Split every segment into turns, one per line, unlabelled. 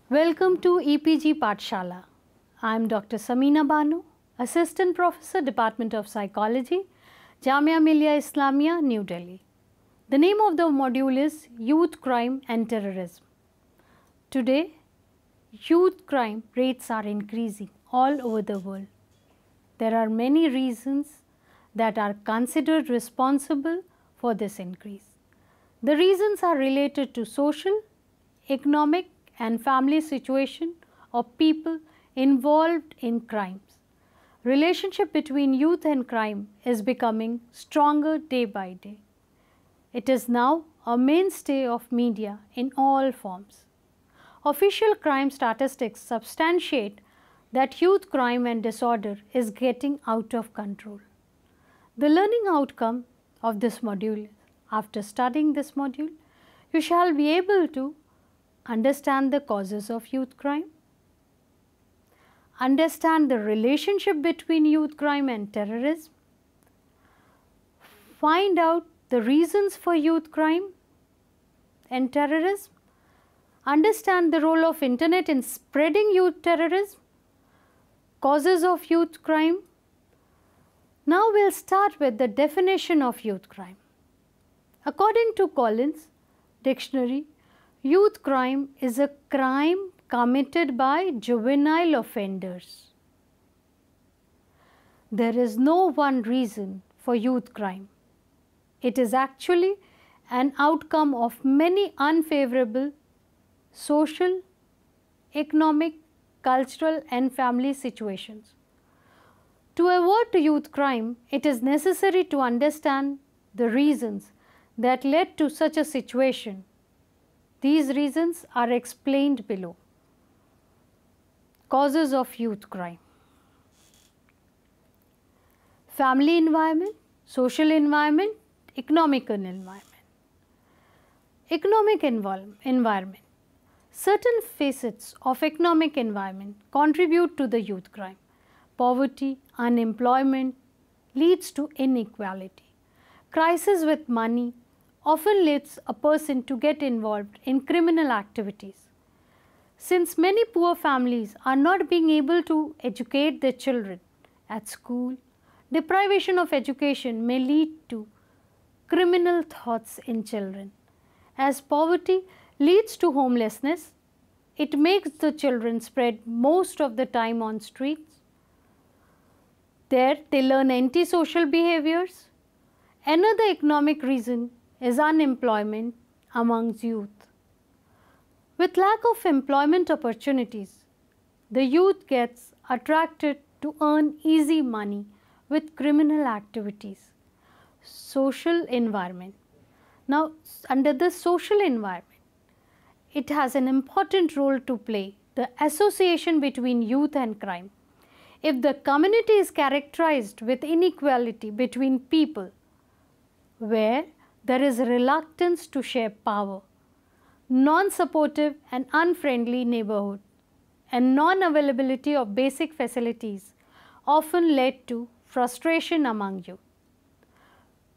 Welcome to EPG Pathshala. I am Dr. Samina Banu, Assistant Professor, Department of Psychology, Jamia Millia Islamia, New Delhi. The name of the module is Youth Crime and Terrorism. Today, youth crime rates are increasing all over the world. There are many reasons that are considered responsible for this increase. The reasons are related to social, economic, and family situation of people involved in crimes. Relationship between youth and crime is becoming stronger day by day. It is now a mainstay of media in all forms. Official crime statistics substantiate that youth crime and disorder is getting out of control. The learning outcome of this module is, after studying this module, you shall be able to understand the causes of youth crime, understand the relationship between youth crime and terrorism, find out the reasons for youth crime and terrorism, understand the role of internet in spreading youth terrorism, causes of youth crime. Now we'll start with the definition of youth crime. According to Collins Dictionary, youth crime is a crime committed by juvenile offenders. There is no one reason for youth crime. It is actually an outcome of many unfavorable social, economic, cultural and family situations. To avoid youth crime, it is necessary to understand the reasons that led to such a situation. These reasons are explained below. Causes of youth crime. Family environment, social environment, economical environment. Economic environment. Certain facets of economic environment contribute to the youth crime. Poverty, unemployment leads to inequality. Crisis with money often leads a person to get involved in criminal activities. Since many poor families are not being able to educate their children at school, deprivation of education may lead to criminal thoughts in children. As poverty leads to homelessness, it makes the children spread most of the time on streets. There they learn antisocial behaviors. Another economic reason is unemployment amongst youth. With lack of employment opportunities, the youth gets attracted to earn easy money with criminal activities. Social environment. Now, under the social environment, it has an important role to play, the association between youth and crime. If the community is characterized with inequality between people, where there is reluctance to share power, non-supportive and unfriendly neighborhood, and non-availability of basic facilities often led to frustration among youth.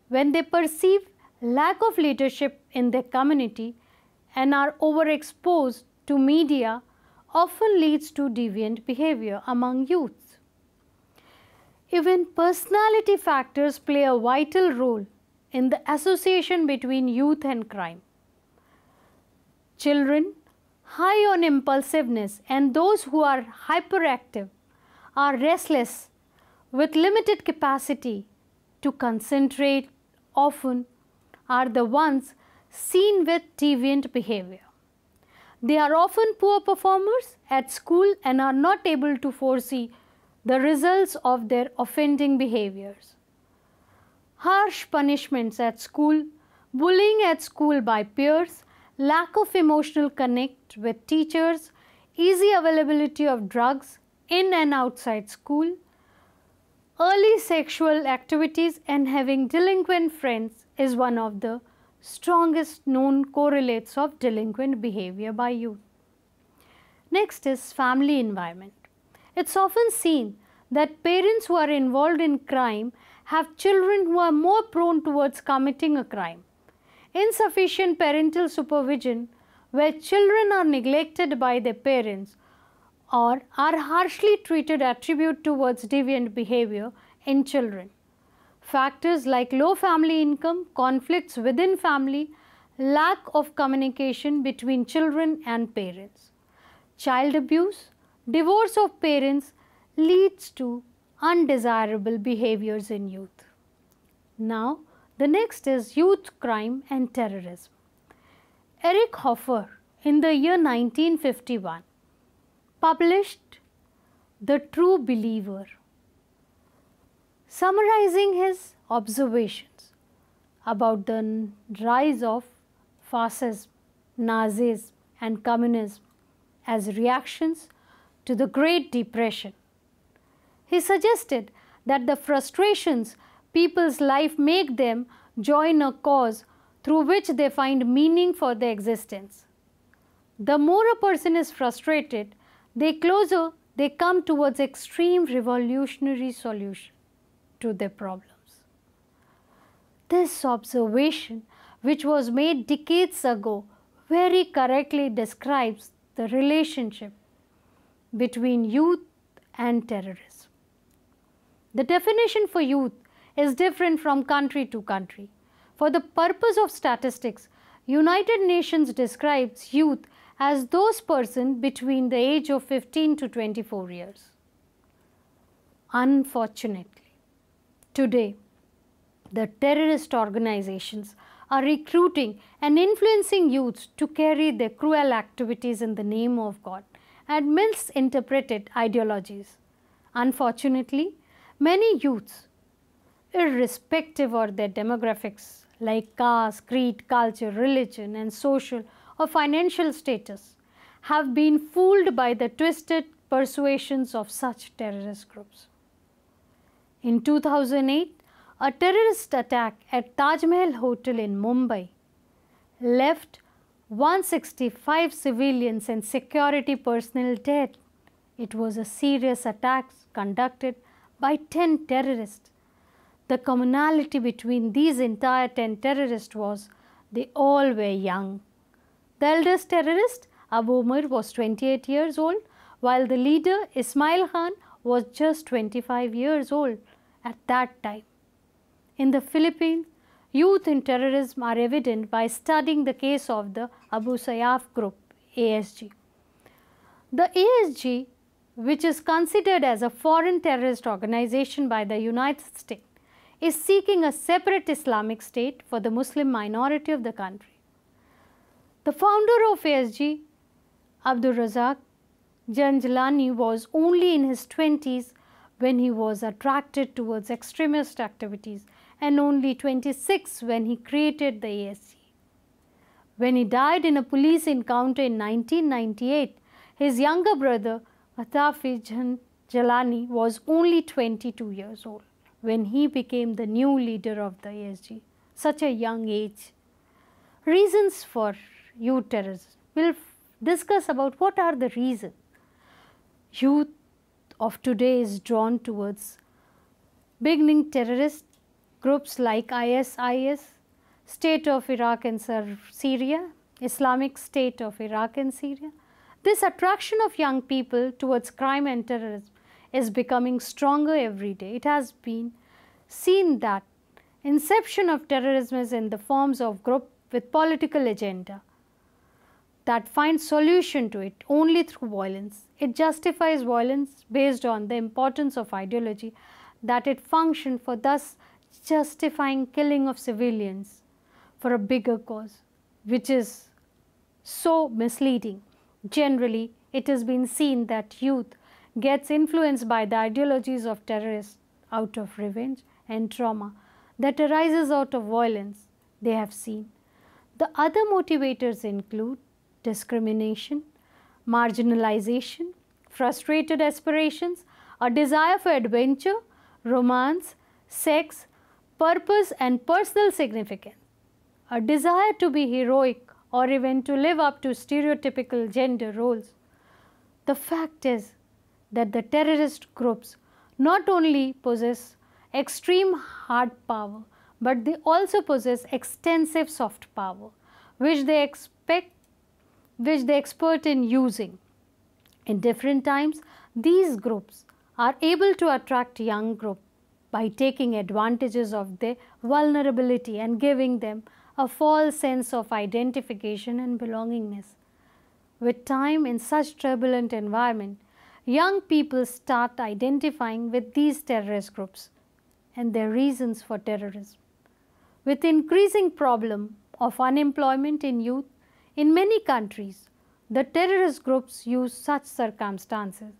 When they perceive lack of leadership in their community and are overexposed to media, often leads to deviant behavior among youths. Even personality factors play a vital role in the association between youth and crime. Children high on impulsiveness and those who are hyperactive are restless with limited capacity to concentrate, often are the ones seen with deviant behavior. They are often poor performers at school and are not able to foresee the results of their offending behaviors. Harsh punishments at school, bullying at school by peers, lack of emotional connect with teachers, easy availability of drugs in and outside school, early sexual activities and having delinquent friends is one of the strongest known correlates of delinquent behavior by youth. Next is family environment. It's often seen that parents who are involved in crime have children who are more prone towards committing a crime. Insufficient parental supervision where children are neglected by their parents or are harshly treated attribute towards deviant behavior in children. Factors like low family income, conflicts within family, lack of communication between children and parents, child abuse, divorce of parents leads to undesirable behaviors in youth. Now, the next is youth crime and terrorism. Eric Hoffer in the year 1951 published The True Believer, summarizing his observations about the rise of fascism, Nazism and communism as reactions to the Great Depression. He suggested that the frustrations people's life make them join a cause through which they find meaning for their existence. The more a person is frustrated, the closer they come towards extreme revolutionary solution to their problems. This observation, which was made decades ago, very correctly describes the relationship between youth and terrorism. The definition for youth is different from country to country. For the purpose of statistics, United Nations describes youth as those persons between the age of 15 to 24 years. Unfortunately, today, the terrorist organizations are recruiting and influencing youths to carry their cruel activities in the name of God and misinterpreted ideologies. Unfortunately, many youths, irrespective of their demographics like caste, creed, culture, religion and social or financial status, have been fooled by the twisted persuasions of such terrorist groups. In 2008, a terrorist attack at Taj Mahal Hotel in Mumbai left 165 civilians and security personnel dead. It was a serious attack conducted by 10 terrorists. The commonality between these entire 10 terrorists was they all were young. The eldest terrorist, Abu Umar, was 28 years old, while the leader, Ismail Khan, was just 25 years old at that time. In the Philippines, youth in terrorism are evident by studying the case of the Abu Sayyaf group, ASG. The ASG, which is considered as a foreign terrorist organization by the United States, is seeking a separate Islamic state for the Muslim minority of the country. The founder of ASG, Abdul Razak Janjalani, was only in his 20s when he was attracted towards extremist activities and only 26 when he created the ASG. When he died in a police encounter in 1998, his younger brother, Atafi Janjalani, was only 22 years old when he became the new leader of the ASG. Such a young age. Reasons for youth terrorism. We'll discuss about what are the reasons. Youth of today is drawn towards beginning terrorist groups like ISIS, State of Iraq and Syria, Islamic State of Iraq and Syria. This attraction of young people towards crime and terrorism is becoming stronger every day. It has been seen that inception of terrorism is in the forms of group with political agenda that finds solution to it only through violence. It justifies violence based on the importance of ideology that it functioned for, thus justifying killing of civilians for a bigger cause, which is so misleading. Generally, it has been seen that youth gets influenced by the ideologies of terrorists out of revenge and trauma that arises out of violence they have seen. The other motivators include discrimination, marginalization, frustrated aspirations, a desire for adventure, romance, sex, purpose and personal significance, a desire to be heroic or even to live up to stereotypical gender roles. The fact is that the terrorist groups not only possess extreme hard power, but they also possess extensive soft power, which they expect which they expert in using. In different times, these groups are able to attract young groups by taking advantages of their vulnerability and giving them a false sense of identification and belongingness. With time, in such turbulent environment, young people start identifying with these terrorist groups and their reasons for terrorism. With increasing problem of unemployment in youth in many countries, the terrorist groups use such circumstances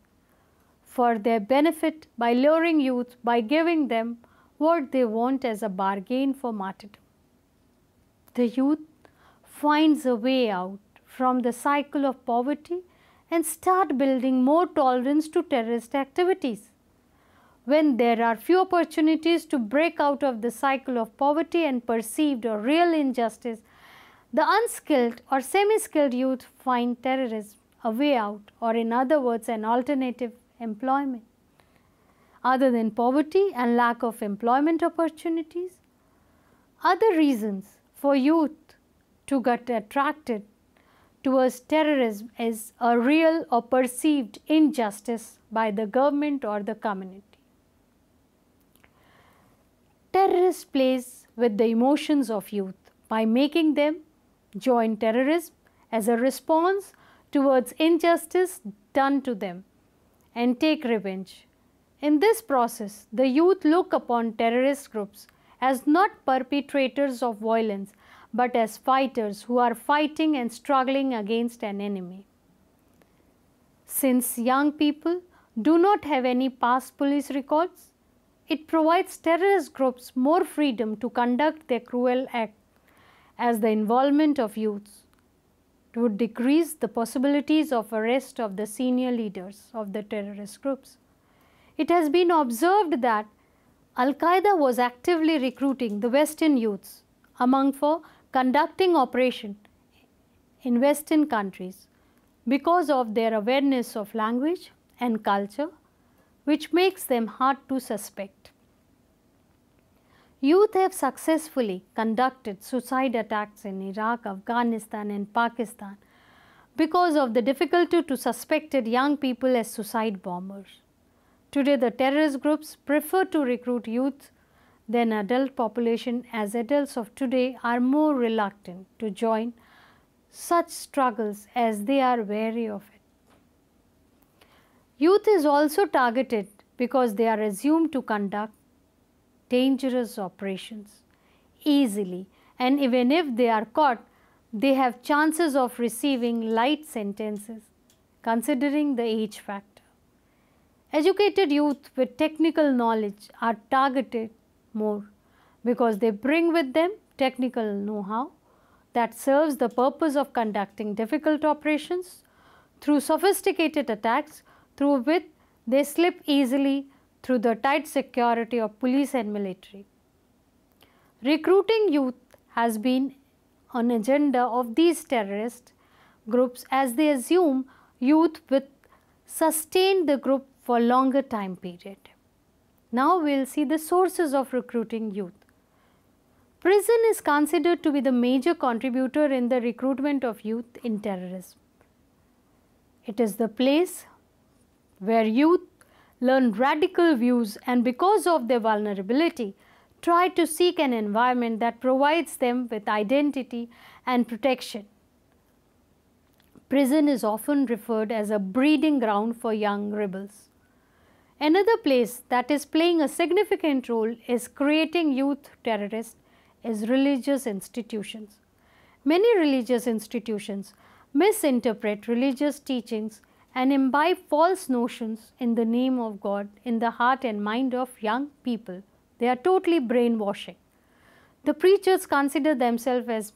for their benefit by luring youth by giving them what they want as a bargain for martyrdom. The youth finds a way out from the cycle of poverty and start building more tolerance to terrorist activities. When there are few opportunities to break out of the cycle of poverty and perceived or real injustice, the unskilled or semi-skilled youth find terrorism a way out, or in other words, an alternative employment. Other than poverty and lack of employment opportunities, other reasons for youth to get attracted towards terrorism is a real or perceived injustice by the government or the community. Terrorists plays with the emotions of youth by making them join terrorism as a response towards injustice done to them and take revenge. In this process, the youth look upon terrorist groups as not perpetrators of violence but as fighters who are fighting and struggling against an enemy. Since young people do not have any past police records, it provides terrorist groups more freedom to conduct their cruel act, as the involvement of youths would decrease the possibilities of arrest of the senior leaders of the terrorist groups. It has been observed that Al-Qaeda was actively recruiting the Western youths among for conducting operation in Western countries because of their awareness of language and culture, which makes them hard to suspect. Youth have successfully conducted suicide attacks in Iraq, Afghanistan and Pakistan because of the difficulty to suspected young people as suicide bombers. Today, the terrorist groups prefer to recruit youth than adult population, as adults of today are more reluctant to join such struggles as they are wary of it. Youth is also targeted because they are assumed to conduct dangerous operations easily, and even if they are caught, they have chances of receiving light sentences considering the age factor. Educated youth with technical knowledge are targeted more because they bring with them technical know-how that serves the purpose of conducting difficult operations through sophisticated attacks through which they slip easily through the tight security of police and military. Recruiting youth has been an agenda of these terrorist groups, as they assume youth will sustain the group for longer time period. Now we will see the sources of recruiting youth. Prison is considered to be the major contributor in the recruitment of youth in terrorism. It is the place where youth learn radical views and because of their vulnerability try to seek an environment that provides them with identity and protection. Prison is often referred as a breeding ground for young rebels. Another place that is playing a significant role is creating youth terrorists is religious institutions. Many religious institutions misinterpret religious teachings and imbibe false notions in the name of God in the heart and mind of young people. They are totally brainwashing. The preachers consider themselves as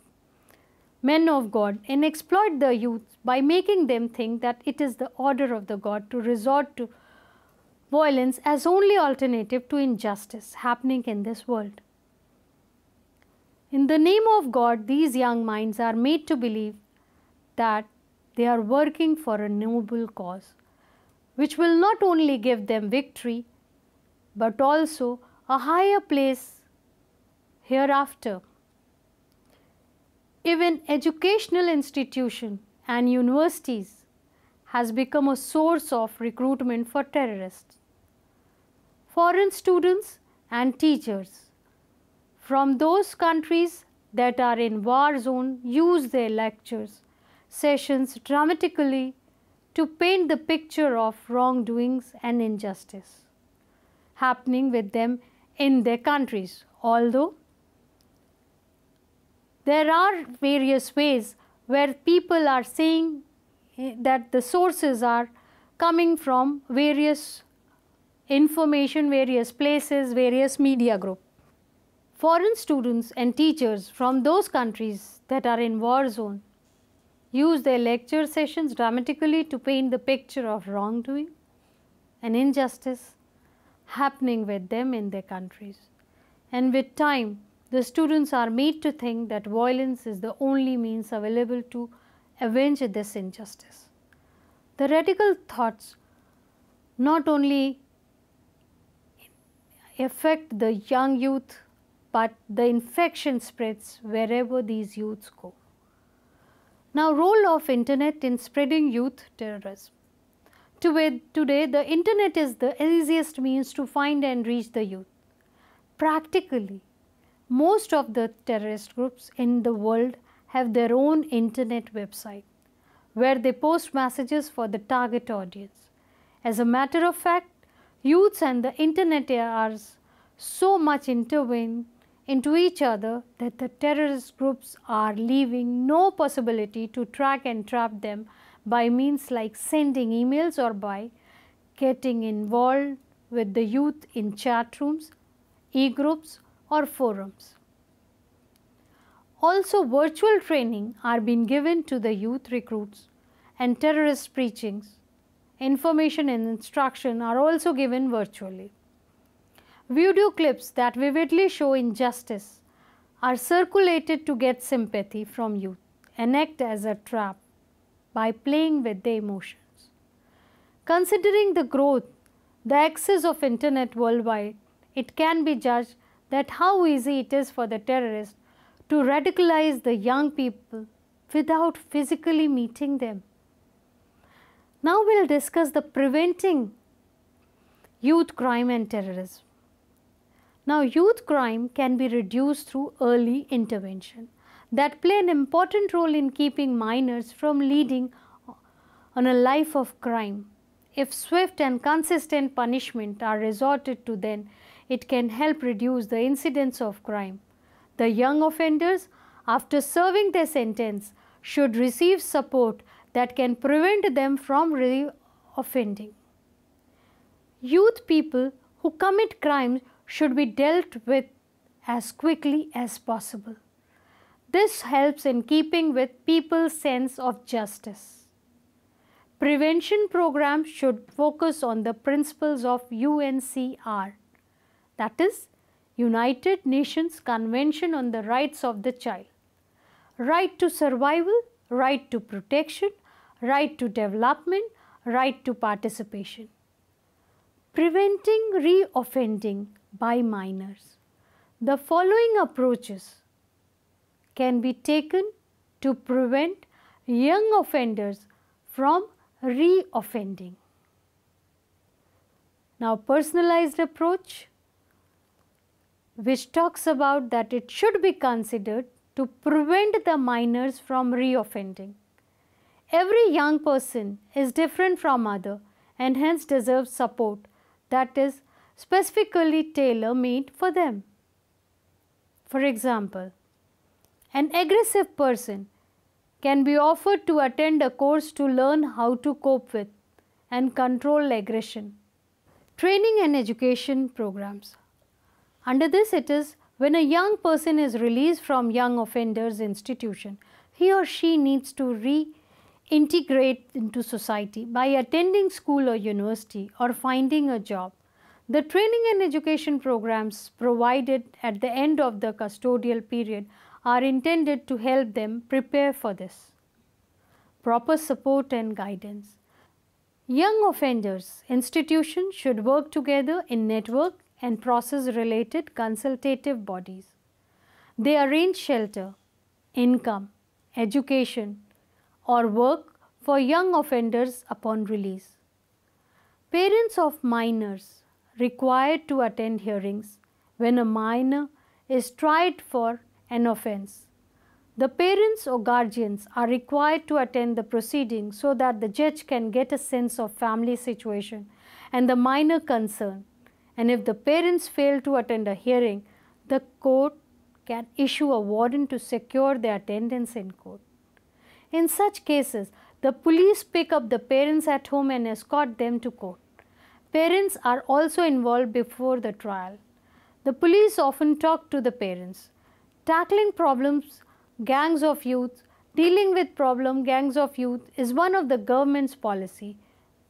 men of God and exploit the youth by making them think that it is the order of the God to resort to violence as only alternative to injustice happening in this world. In the name of God, these young minds are made to believe that they are working for a noble cause, which will not only give them victory, but also a higher place hereafter. Even educational institutions and universities has become a source of recruitment for terrorists. Foreign students and teachers from those countries that are in war zone use their lectures, sessions dramatically to paint the picture of wrongdoings and injustice happening with them in their countries. Although there are various ways where people are saying that the sources are coming from various information, various places, various media groups. Foreign students and teachers from those countries that are in war zone use their lecture sessions dramatically to paint the picture of wrongdoing and injustice happening with them in their countries. And with time, the students are made to think that violence is the only means available to avenge this injustice. The radical thoughts not only affect the young youth, but the infection spreads wherever these youths go. Now, role of internet in spreading youth terrorism. Today, the internet is the easiest means to find and reach the youth. Practically, most of the terrorist groups in the world have their own internet website where they post messages for the target audience. As a matter of fact, youths and the internet are so much intertwined into each other that the terrorist groups are leaving no possibility to track and trap them by means like sending emails or by getting involved with the youth in chat rooms, e-groups or forums. Also, virtual training are being given to the youth recruits and terrorist preachings. Information and instruction are also given virtually. Video clips that vividly show injustice are circulated to get sympathy from youth and act as a trap by playing with their emotions. Considering the growth, the access of internet worldwide, it can be judged that how easy it is for the terrorists to radicalize the young people without physically meeting them. Now we'll discuss the preventing youth crime and terrorism. Now, youth crime can be reduced through early intervention that play an important role in keeping minors from leading on a life of crime. If swift and consistent punishment are resorted to, then it can help reduce the incidence of crime. The young offenders, after serving their sentence, should receive support that can prevent them from re-offending. Youth people who commit crimes should be dealt with as quickly as possible. This helps in keeping with people's sense of justice. Prevention programs should focus on the principles of UNCR, that is, United Nations Convention on the Rights of the Child. Right to survival, right to protection, right to development, right to participation. Preventing re-offending by minors. The following approaches can be taken to prevent young offenders from re-offending. Now, personalized approach, which talks about that it should be considered to prevent the minors from re-offending. Every young person is different from other and hence deserves support that is specifically tailor-made for them. For example, an aggressive person can be offered to attend a course to learn how to cope with and control aggression. Training and education programs. Under this, it is when a young person is released from young offenders institution, he or she needs to reintegrate into society by attending school or university or finding a job. The training and education programs provided at the end of the custodial period are intended to help them prepare for this. Proper support and guidance. Young offenders institutions should work together in network and process-related consultative bodies. They arrange shelter, income, education, or work for young offenders upon release. Parents of minors required to attend hearings when a minor is tried for an offence. The parents or guardians are required to attend the proceedings so that the judge can get a sense of family situation and the minor concerned. And if the parents fail to attend a hearing, the court can issue a warrant to secure their attendance in court. In such cases, the police pick up the parents at home and escort them to court. Parents are also involved before the trial. The police often talk to the parents. Tackling problems, gangs of youth, dealing with problem gangs of youth is one of the government's policy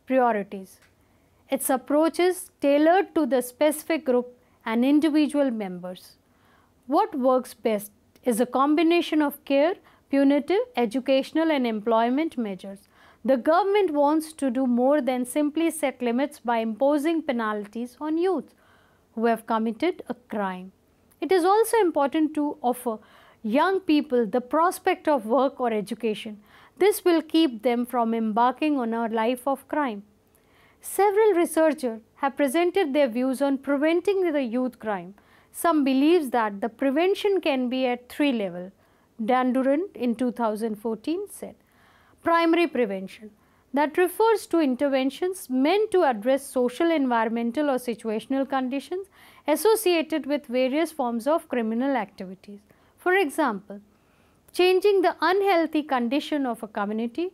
priorities. Its approach is tailored to the specific group and individual members. What works best is a combination of care, punitive, educational and employment measures. The government wants to do more than simply set limits by imposing penalties on youth who have committed a crime. It is also important to offer young people the prospect of work or education. This will keep them from embarking on a life of crime. Several researchers have presented their views on preventing the youth crime. Some believes that the prevention can be at 3 levels. Dan Durant in 2014 said, primary prevention, that refers to interventions meant to address social, environmental or situational conditions associated with various forms of criminal activities. For example, changing the unhealthy condition of a community,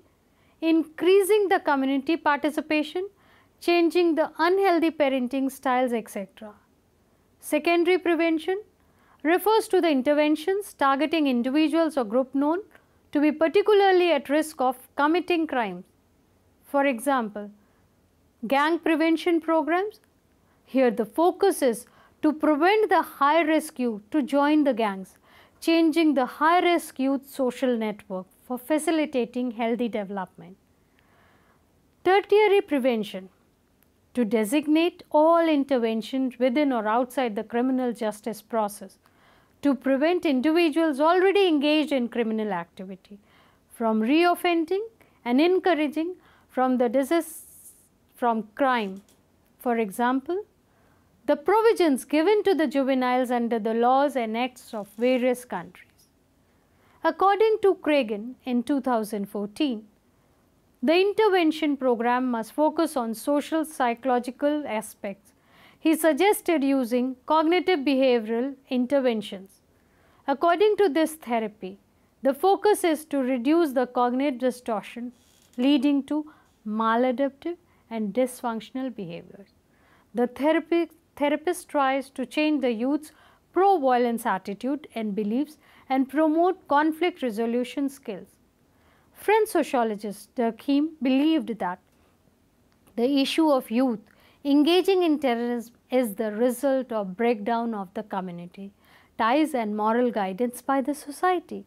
increasing the community participation, changing the unhealthy parenting styles, etc. Secondary prevention refers to the interventions targeting individuals or group known to be particularly at risk of committing crimes. For example, gang prevention programs. Here the focus is to prevent the high-risk youth to join the gangs, changing the high-risk youth social network for facilitating healthy development. Tertiary prevention, to designate all interventions within or outside the criminal justice process to prevent individuals already engaged in criminal activity from reoffending and encouraging from the disease from crime. For example, the provisions given to the juveniles under the laws and acts of various countries. According to Cragen in 2014, the intervention program must focus on social psychological aspects. He suggested using cognitive behavioral interventions. According to this therapy, the focus is to reduce the cognitive distortion leading to maladaptive and dysfunctional behaviors. The therapist tries to change the youth's pro-violence attitude and beliefs and promote conflict resolution skills. French sociologist Durkheim believed that the issue of youth engaging in terrorism is the result of breakdown of the community ties and moral guidance by the society.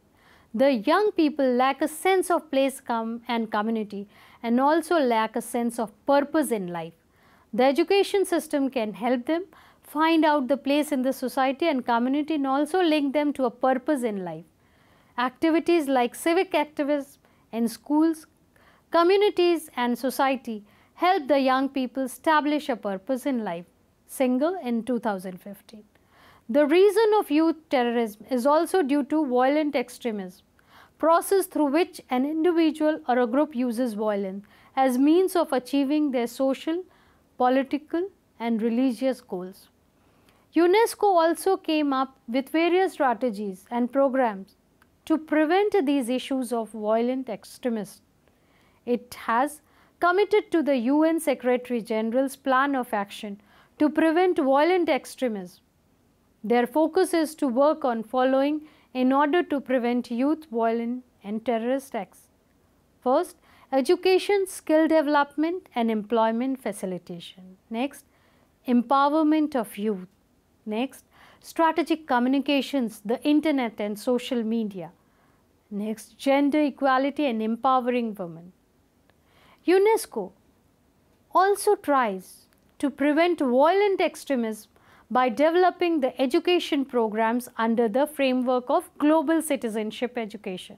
The young people lack a sense of place and community and also lack a sense of purpose in life. The education system can help them find out the place in the society and community and also link them to a purpose in life. Activities like civic activism in schools, communities and society help the young people establish a purpose in life. Singer in 2015. The reason of youth terrorism is also due to violent extremism, process through which an individual or a group uses violence as means of achieving their social, political and religious goals. UNESCO also came up with various strategies and programs to prevent these issues of violent extremism. It has committed to the UN Secretary General's Plan of Action to prevent violent extremism. Their focus is to work on following in order to prevent youth violent and terrorist acts. First, education, skill development and employment facilitation. Next, empowerment of youth. Next, strategic communications, the internet and social media. Next, gender equality and empowering women. UNESCO also tries to prevent violent extremism by developing the education programs under the framework of global citizenship education.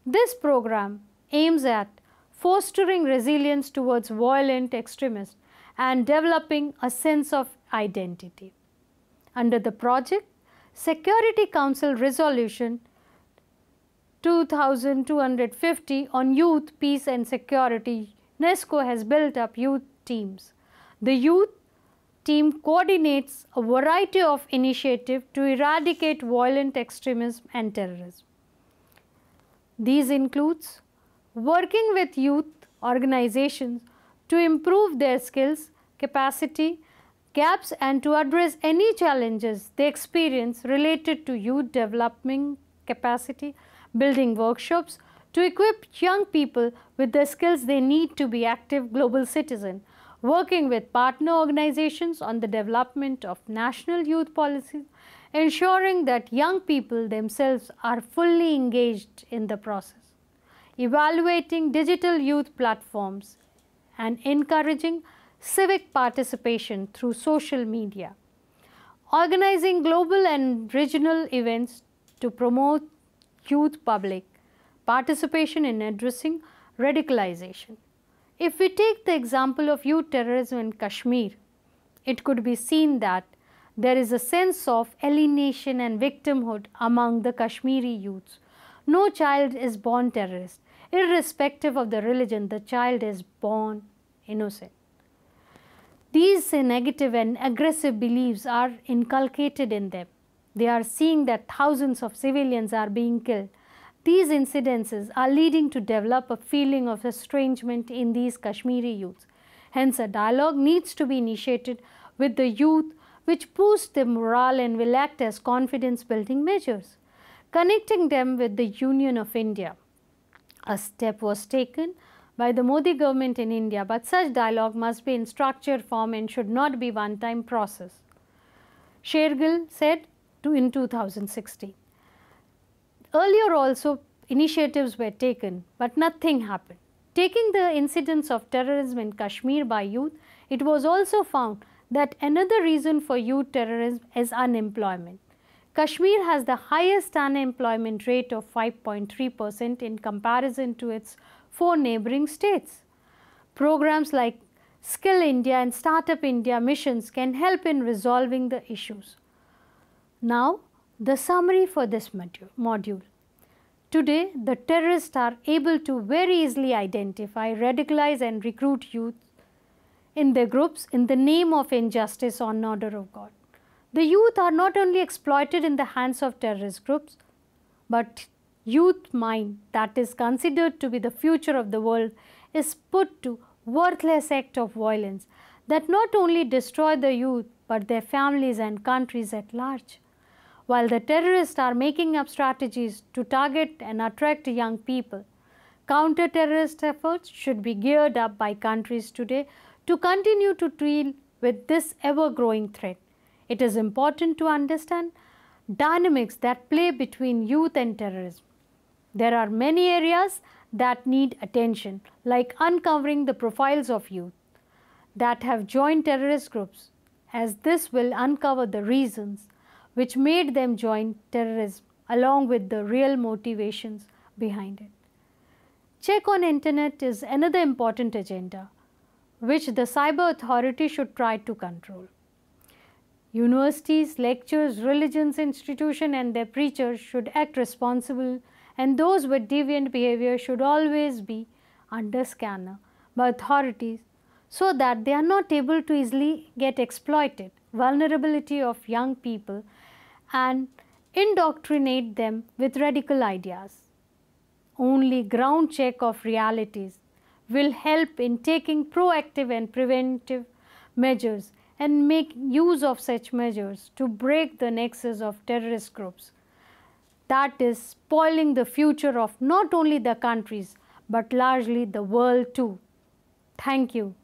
This program aims at fostering resilience towards violent extremists and developing a sense of identity. Under the project, Security Council Resolution 2250 on Youth, Peace and Security, UNESCO has built up youth teams. The youth team coordinates a variety of initiatives to eradicate violent extremism and terrorism. These includes working with youth organizations to improve their skills, capacity, gaps and to address any challenges they experience related to youth development capacity, building workshops to equip young people with the skills they need to be active global citizens, working with partner organizations on the development of national youth policies, ensuring that young people themselves are fully engaged in the process, evaluating digital youth platforms and encouraging civic participation through social media, organizing global and regional events to promote youth public participation in addressing radicalization. If we take the example of youth terrorism in Kashmir, it could be seen that there is a sense of alienation and victimhood among the Kashmiri youths. No child is born terrorist. Irrespective of the religion, the child is born innocent. These negative and aggressive beliefs are inculcated in them. They are seeing that thousands of civilians are being killed. These incidences are leading to develop a feeling of estrangement in these Kashmiri youths. Hence, a dialogue needs to be initiated with the youth which boosts their morale and will act as confidence-building measures, connecting them with the Union of India. A step was taken by the Modi government in India, but such dialogue must be in structured form and should not be one-time process. Shergill said in 2016. Earlier also initiatives were taken, but nothing happened. Taking the incidents of terrorism in Kashmir by youth, it was also found that another reason for youth terrorism is unemployment. Kashmir has the highest unemployment rate of 5.3% in comparison to its 4 neighboring states. Programs like Skill India and Startup India missions can help in resolving the issues. Now, the summary for this module. Today, the terrorists are able to very easily identify, radicalize and recruit youth in their groups in the name of injustice or order of God. The youth are not only exploited in the hands of terrorist groups, but youth mind that is considered to be the future of the world is put to worthless act of violence that not only destroy the youth but their families and countries at large. While the terrorists are making up strategies to target and attract young people, counter-terrorist efforts should be geared up by countries today to continue to deal with this ever-growing threat. It is important to understand dynamics that play between youth and terrorism. There are many areas that need attention, like uncovering the profiles of youth that have joined terrorist groups, as this will uncover the reasons which made them join terrorism along with the real motivations behind it. Check on internet is another important agenda which the cyber authority should try to control. Universities, lectures, religions, institutions and their preachers should act responsible, and those with deviant behavior should always be under scanner by authorities so that they are not able to easily get exploited. Vulnerability of young people and indoctrinate them with radical ideas. Only ground check of realities will help in taking proactive and preventive measures and make use of such measures to break the nexus of terrorist groups that is spoiling the future of not only the countries but largely the world too. Thank you.